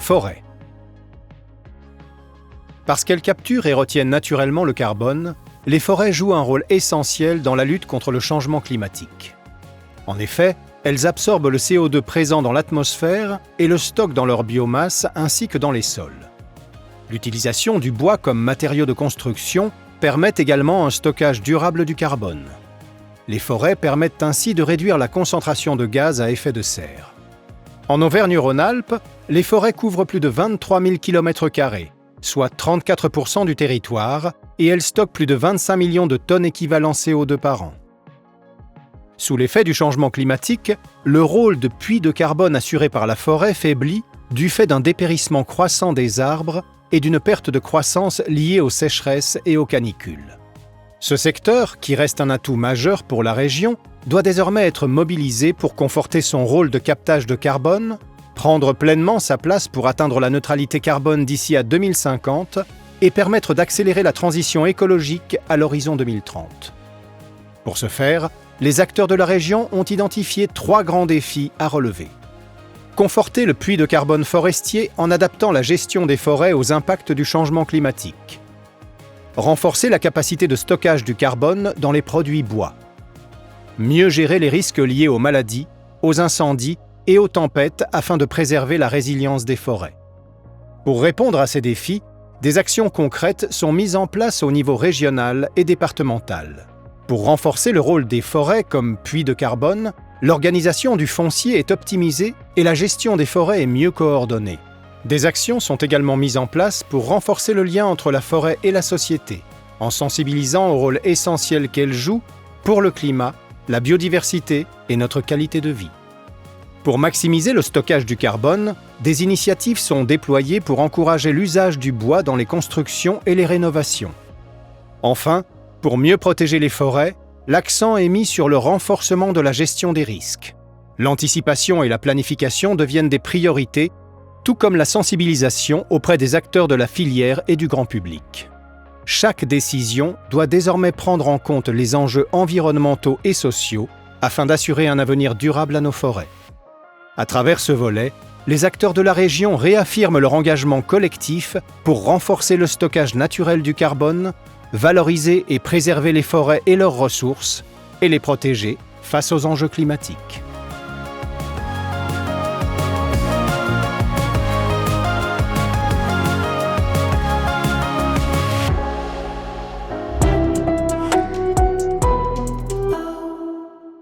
Forêt. Parce qu'elles capturent et retiennent naturellement le carbone, les forêts jouent un rôle essentiel dans la lutte contre le changement climatique. En effet, elles absorbent le CO2 présent dans l'atmosphère et le stockent dans leur biomasse ainsi que dans les sols. L'utilisation du bois comme matériau de construction permet également un stockage durable du carbone. Les forêts permettent ainsi de réduire la concentration de gaz à effet de serre. En Auvergne-Rhône-Alpes, les forêts couvrent plus de 23 000 km², soit 34% du territoire, et elles stockent plus de 25 millions de tonnes équivalent CO2 par an. Sous l'effet du changement climatique, le rôle de puits de carbone assuré par la forêt faiblit du fait d'un dépérissement croissant des arbres et d'une perte de croissance liée aux sécheresses et aux canicules. Ce secteur, qui reste un atout majeur pour la région, doit désormais être mobilisé pour conforter son rôle de captage de carbone, prendre pleinement sa place pour atteindre la neutralité carbone d'ici à 2050 et permettre d'accélérer la transition écologique à l'horizon 2030. Pour ce faire, les acteurs de la région ont identifié 3 grands défis à relever. Conforter le puits de carbone forestier en adaptant la gestion des forêts aux impacts du changement climatique. Renforcer la capacité de stockage du carbone dans les produits bois. Mieux gérer les risques liés aux maladies, aux incendies et aux tempêtes afin de préserver la résilience des forêts. Pour répondre à ces défis, des actions concrètes sont mises en place au niveau régional et départemental. Pour renforcer le rôle des forêts comme puits de carbone, l'organisation du foncier est optimisée et la gestion des forêts est mieux coordonnée. Des actions sont également mises en place pour renforcer le lien entre la forêt et la société, en sensibilisant au rôle essentiel qu'elle joue pour le climat, la biodiversité et notre qualité de vie. Pour maximiser le stockage du carbone, des initiatives sont déployées pour encourager l'usage du bois dans les constructions et les rénovations. Enfin, pour mieux protéger les forêts, l'accent est mis sur le renforcement de la gestion des risques. L'anticipation et la planification deviennent des priorités, tout comme la sensibilisation auprès des acteurs de la filière et du grand public. Chaque décision doit désormais prendre en compte les enjeux environnementaux et sociaux afin d'assurer un avenir durable à nos forêts. À travers ce volet, les acteurs de la région réaffirment leur engagement collectif pour renforcer le stockage naturel du carbone, valoriser et préserver les forêts et leurs ressources, et les protéger face aux enjeux climatiques.